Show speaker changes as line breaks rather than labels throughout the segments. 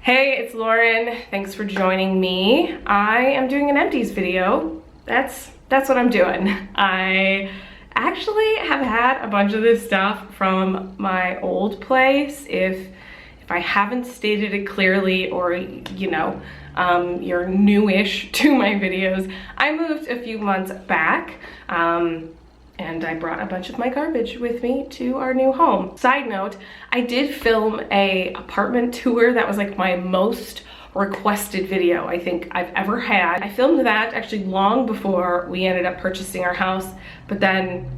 Hey, it's Lauren. Thanks for joining me. I am doing an empties video. That's what I'm doing. I actually have had a bunch of this stuff from my old place. If I haven't stated it clearly, or you know, you're newish to my videos, I moved a few months back. And I brought a bunch of my garbage with me to our new home. Side note, I did film a apartment tour. That was like my most requested video I think I've ever had. I filmed that actually long before we ended up purchasing our house, but then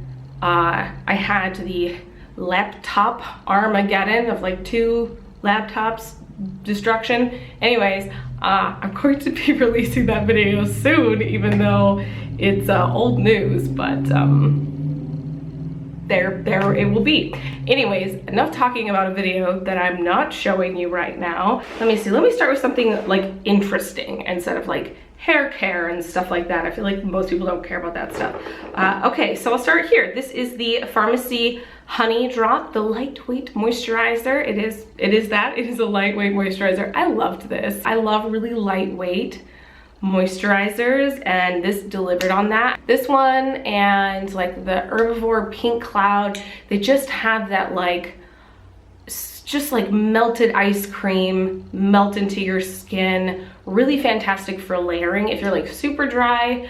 I had the laptop Armageddon of like 2 laptops destruction. Anyways, I'm going to be releasing that video soon, even though it's old news, but there it will be. Anyways, enough talking about a video that I'm not showing you right now. Let me see, let me start with something like interesting instead of like hair care and stuff like that. I feel like most people don't care about that stuff. Okay, so I'll start here. This is the Farmacy Honey Drop, the lightweight moisturizer. It is a lightweight moisturizer. I loved this. I love really lightweight moisturizers, and this delivered on that. This one and like the Herbivore Pink Cloud, they just have that like, just like melted ice cream, melt into your skin. Really fantastic for layering. If you're like super dry,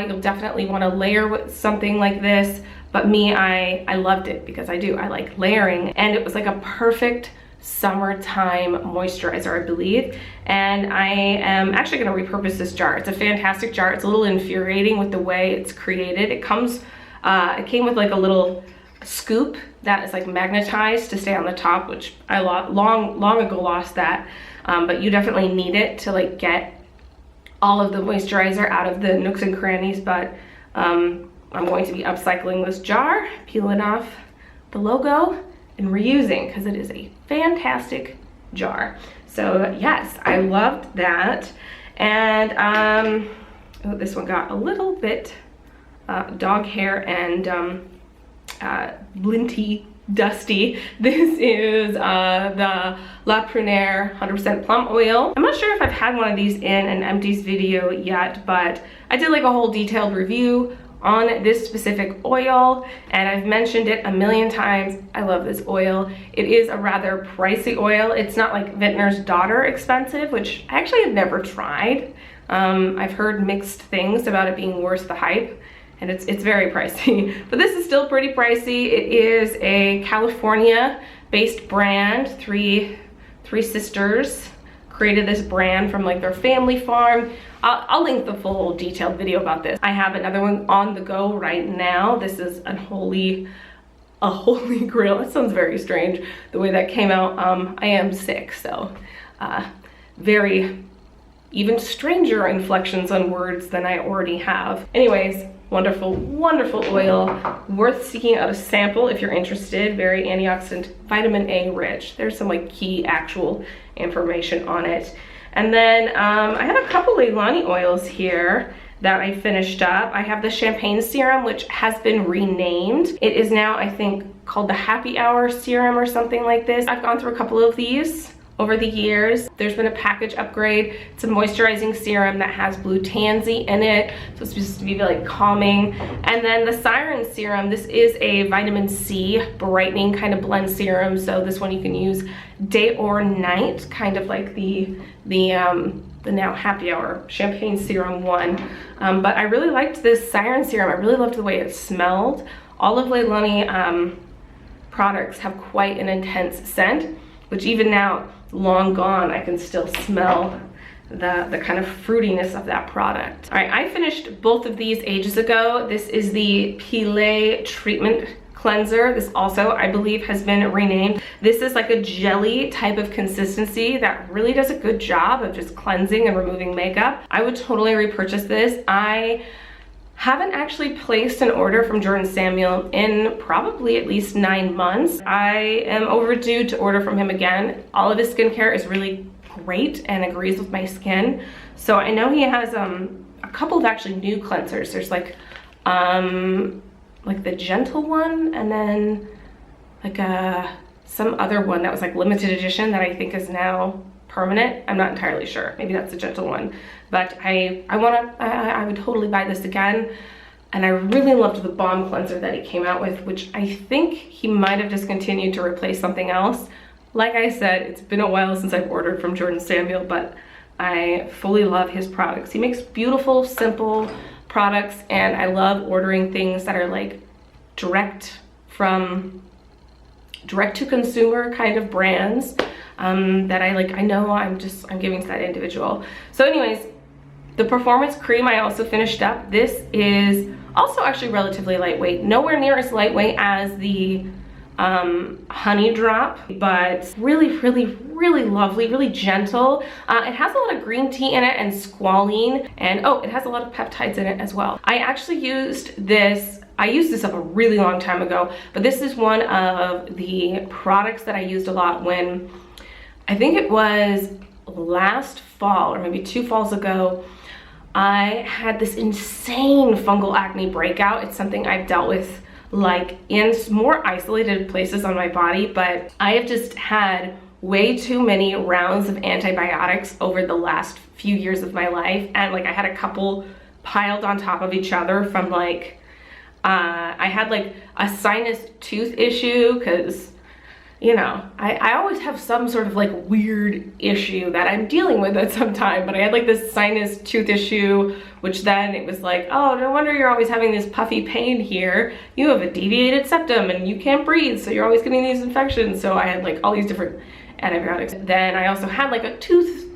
you'll definitely want to layer with something like this. But me, I loved it because I like layering, and it was like a perfect summertime moisturizer, I believe. And I am actually going to repurpose this jar. It's a fantastic jar. It's a little infuriating with the way it's created. It came with like a little scoop that is like magnetized to stay on the top, which I long ago lost that. But you definitely need it to like get all of the moisturizer out of the nooks and crannies. But I'm going to be upcycling this jar, peeling off the logo, and reusing, because it is a fantastic jar. So yes, I loved that. And oh, this one got a little bit dog hair and linty dusty. This is the Prunier 100% Plum Oil. I'm not sure if I've had one of these in an empties video yet, but I did like a whole detailed review on this specific oil, and I've mentioned it a million times. I love this oil. It is a rather pricey oil. It's not like Vintner's Daughter expensive, which I actually have never tried. I've heard mixed things about it being worth the hype, and it's very pricey. But this is still pretty pricey. It is a California-based brand. Three sisters created this brand from like their family farm. I'll link the full detailed video about this. I have another one on the go right now. This is a holy grail. That sounds very strange, the way that came out. I am sick, so very even stranger inflections on words than I already have. Anyways, wonderful, wonderful oil. Worth seeking out a sample if you're interested. Very antioxidant, vitamin A rich. There's some like key actual information on it. And then I have a couple Leahlani oils here that I finished up. I have the Champagne Serum, which has been renamed. It is now, I think, called the Happy Hour Serum or something like this. I've gone through a couple of these over the years. There's been a package upgrade. It's a moisturizing serum that has blue tansy in it, so it's supposed to be like calming. And then the Siren serum, this is a vitamin C brightening kind of blend serum, so this one you can use day or night, kind of like the now Happy Hour Champagne Serum one. But I really liked this Siren serum. I really loved the way it smelled. All of Leahlani products have quite an intense scent, which even now, long gone, I can still smell the kind of fruitiness of that product. All right, I finished both of these ages ago. This is the Plié Treatment Cleanser. This also, I believe, has been renamed. This is like a jelly type of consistency that really does a good job of just cleansing and removing makeup. I would totally repurchase this. I haven't actually placed an order from Jordan Samuel in probably at least 9 months. I am overdue to order from him again. All of his skincare is really great and agrees with my skin. So I know he has a couple of actually new cleansers. There's like the gentle one, and then like some other one that was like limited edition that I think is now permanent. I'm not entirely sure. Maybe that's a gentle one. But I would totally buy this again. And I really loved the balm cleanser that he came out with, which I think he might have discontinued to replace something else. Like I said, it's been a while since I've ordered from Jordan Samuel, but I fully love his products. He makes beautiful, simple products, and I love ordering things that are like direct to consumer kind of brands that I know I'm giving to that individual. So anyways, the Performance Cream I also finished up. This is also actually relatively lightweight, nowhere near as lightweight as the Honey Drop, but really lovely, really gentle. It has a lot of green tea in it and squalene, and oh, it has a lot of peptides in it as well. I actually used this up a really long time ago, but this is one of the products that I used a lot when, I think it was last fall or maybe 2 falls ago. I had this insane fungal acne breakout. It's something I've dealt with like in more isolated places on my body, but I have just had way too many rounds of antibiotics over the last few years of my life, and like I had a couple piled on top of each other from like I had like a sinus tooth issue because, you know, I always have some sort of like weird issue that I'm dealing with at some time, but I had like this sinus tooth issue, which then it was like, oh, no wonder you're always having this puffy pain here. You have a deviated septum and you can't breathe, so you're always getting these infections. So I had like all these different antibiotics. Then I also had like a tooth,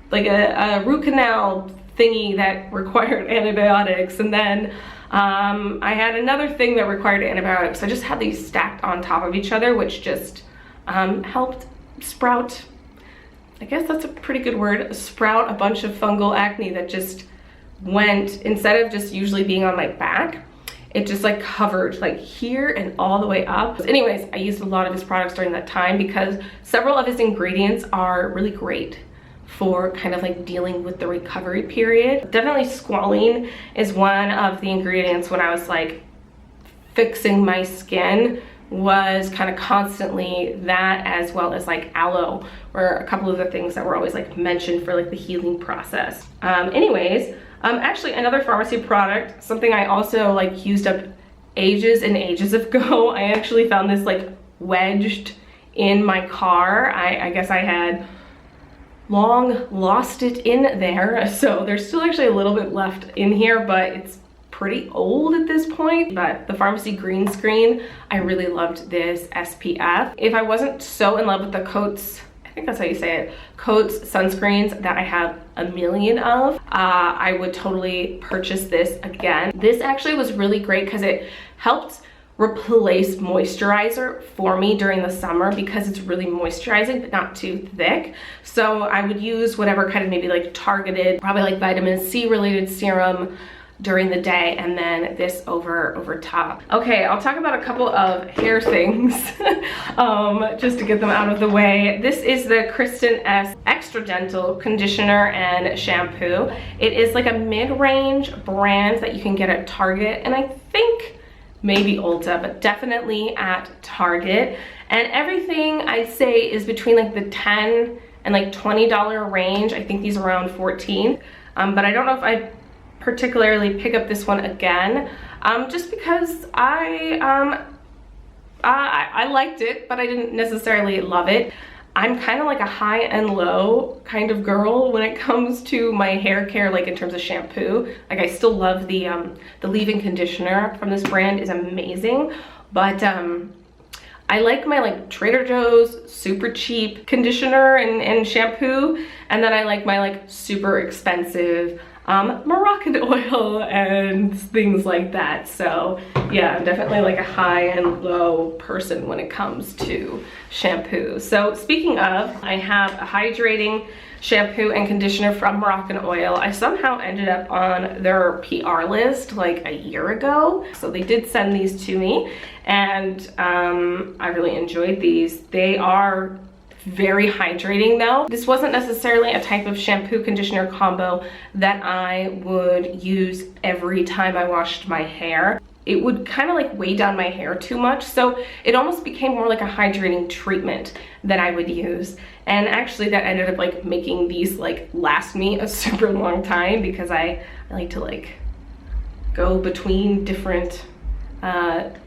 like a root canal thingy that required antibiotics, and then I had another thing that required antibiotics. I just had these stacked on top of each other, which just helped sprout, I guess that's a pretty good word, sprout a bunch of fungal acne that just went, instead of just usually being on my back, it just like covered like here and all the way up. Anyways, I used a lot of his products during that time because several of his ingredients are really great for kind of like dealing with the recovery period. Definitely squalene is one of the ingredients when I was like fixing my skin, was kind of constantly that, as well as like aloe, were a couple of the things that were always like mentioned for like the healing process. Actually another pharmacy product, something I also like used up ages and ages ago. I actually found this like wedged in my car. I guess I had long lost it in there, so there's still actually a little bit left in here, but it's pretty old at this point. But the Pharmacy Green Screen, I really loved this SPF. If I wasn't so in love with the Coats, I think that's how you say it, Coats sunscreens that I have a million of, I would totally purchase this again. This actually was really great because it helped replace moisturizer for me during the summer because it's really moisturizing but not too thick. So I would use whatever kind of maybe like targeted, probably like vitamin C related serum during the day, and then this over top. Okay, I'll talk about a couple of hair things just to get them out of the way. This is the Kristin S Extra Gentle Conditioner and Shampoo. It is like a mid-range brand that you can get at Target, and I think maybe Ulta, but definitely at Target. And everything I'd say is between like the $10 and like $20 range. I think these are around $14, but I don't know if I particularly pick up this one again, just because I liked it, but I didn't necessarily love it. I'm kind of like a high and low kind of girl when it comes to my hair care, like in terms of shampoo. Like I still love the leave-in conditioner from this brand is amazing, but I like my like Trader Joe's super cheap conditioner and shampoo, and then I like my like super expensive Moroccanoil and things like that. So yeah, I'm definitely like a high and low person when it comes to shampoo. So speaking of, I have a hydrating shampoo and conditioner from Moroccanoil. I somehow ended up on their PR list like a year ago, so they did send these to me, and I really enjoyed these. They are very hydrating though. This wasn't necessarily a type of shampoo conditioner combo that I would use every time I washed my hair. it would kind of like weigh down my hair too much. So it almost became more like a hydrating treatment that I would use. And actually that ended up like making these like last me a super long time, because I like to like go between different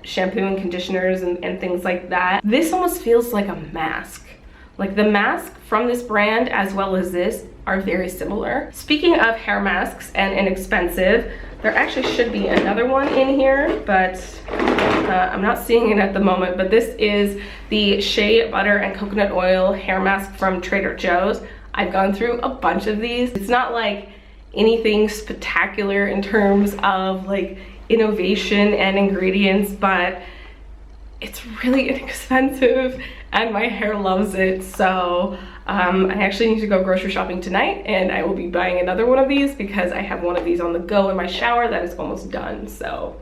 shampoo and conditioners and things like that. This almost feels like a mask. Like the mask from this brand as well as this are very similar. Speaking of hair masks and inexpensive, there actually should be another one in here, but I'm not seeing it at the moment. But this is the Shea Butter and Coconut Oil Hair Mask from Trader Joe's. I've gone through a bunch of these. It's not like anything spectacular in terms of like innovation and ingredients, but it's really inexpensive and my hair loves it. So I actually need to go grocery shopping tonight, and I will be buying another one of these because I have one of these on the go in my shower that is almost done. So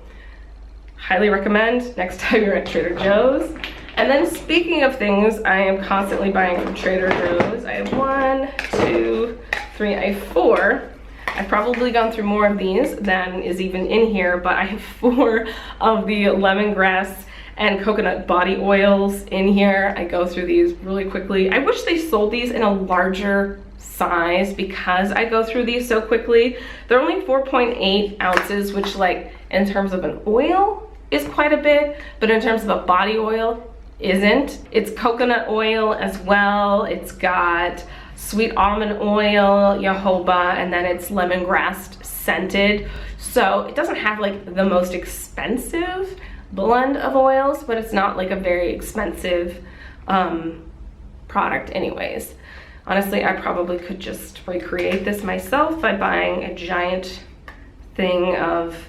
highly recommend next time you're at Trader Joe's. And then speaking of things I am constantly buying from Trader Joe's, I have 1, 2, 3, I have 4. I've probably gone through more of these than is even in here, but I have 4 of the lemongrass and coconut body oils in here. I go through these really quickly. I wish they sold these in a larger size because I go through these so quickly. They're only 4.8 ounces, which like in terms of an oil is quite a bit, but in terms of a body oil isn't. It's coconut oil as well. It's got sweet almond oil, jojoba, and then it's lemongrass scented. So it doesn't have like the most expensive blend of oils, but it's not like a very expensive product anyways. Honestly, I probably could just recreate this myself by buying a giant thing of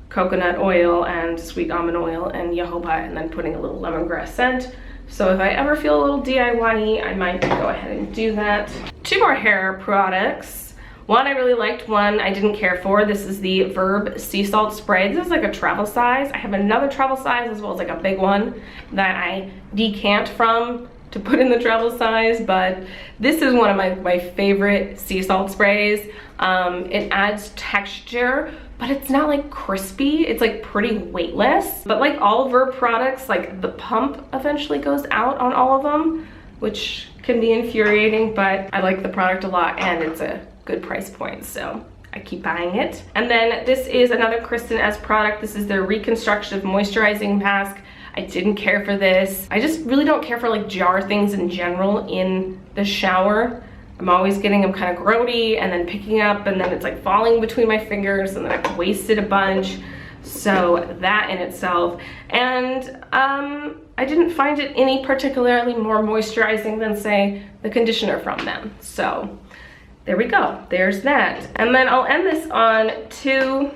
coconut oil and sweet almond oil and jojoba, and then putting a little lemongrass scent. So if I ever feel a little DIY-y, I might go ahead and do that. 2 more hair products. One I really liked, one I didn't care for. This is the Verb Sea Salt Spray. This is like a travel size. I have another travel size as well as like a big one that I decant from to put in the travel size, but this is one of my favorite sea salt sprays. It adds texture, but it's not like crispy. It's like pretty weightless. But like all Verb products, like the pump eventually goes out on all of them, which can be infuriating, but I like the product a lot and it's a good price point, so I keep buying it. And then this is another Kristin S product. This is their Reconstructive Moisturizing Mask. I didn't care for this. I just really don't care for like jar things in general in the shower. I'm always getting them kind of grody and then picking up, and then it's like falling between my fingers, and then I've wasted a bunch. So that in itself. And I didn't find it any particularly more moisturizing than say the conditioner from them. So there we go, there's that. And then I'll end this on two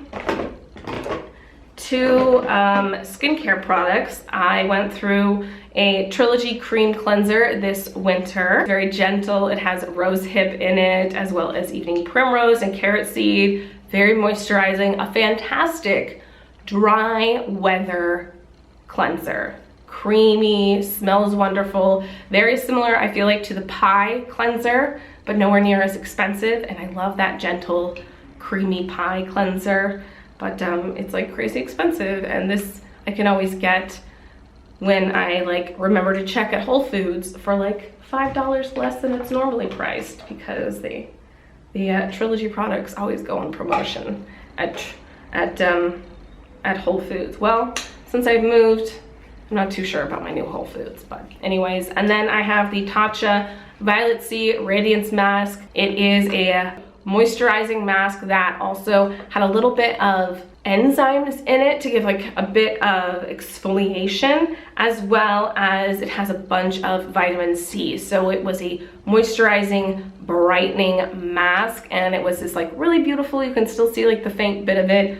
skincare products. I went through a Trilogy cream cleanser this winter. Very gentle, it has rose hip in it, as well as evening primrose and carrot seed. Very moisturizing, a fantastic dry weather cleanser. Creamy, smells wonderful. Very similar, I feel like, to the Pie cleanser, but nowhere near as expensive. And I love that gentle, creamy Pie cleanser, but it's like crazy expensive. And this I can always get when I like remember to check at Whole Foods for like $5 less than it's normally priced, because the Trilogy products always go on promotion at Whole Foods. Well, since I've moved, I'm not too sure about my new Whole Foods, but anyways. And then I have the Tatcha Violet Sea Radiance Mask. It is a moisturizing mask that also had a little bit of enzymes in it to give like a bit of exfoliation, as well as it has a bunch of vitamin C. So it was a moisturizing, brightening mask, and it was this like really beautiful, you can still see like the faint bit of it,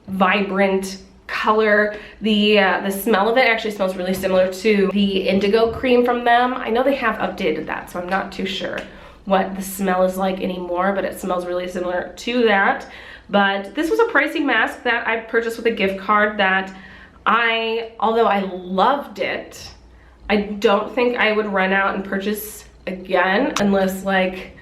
vibrant color. The smell of it actually smells really similar to the indigo cream from them. I know they have updated that, so I'm not too sure what the smell is like anymore, but it smells really similar to that. But this was a pricey mask that I purchased with a gift card that although I loved it, I don't think I would run out and purchase again unless like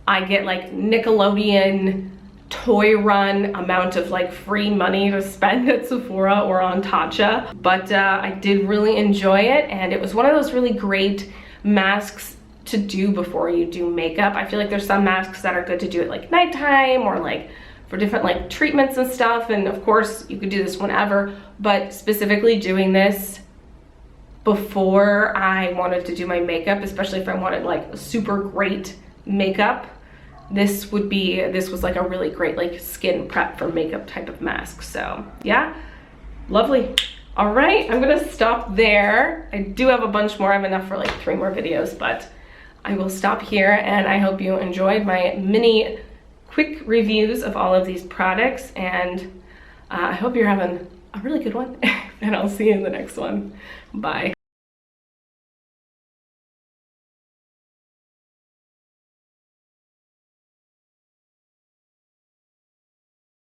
I get like Nickelodeon toy run amount of like free money to spend at Sephora or on Tatcha, but I did really enjoy it, and it was one of those really great masks to do before you do makeup. I feel like there's some masks that are good to do at like nighttime or like for different like treatments and stuff, and of course you could do this whenever, but specifically doing this before I wanted to do my makeup, especially if I wanted like super great makeup, this was like a really great like skin prep for makeup type of mask. So yeah, lovely. All right, I'm gonna stop there. I do have a bunch more. I have enough for like 3 more videos, but I will stop here, and I hope you enjoyed my mini quick reviews of all of these products, and I hope you're having a really good one, and I'll see you in the next one. Bye.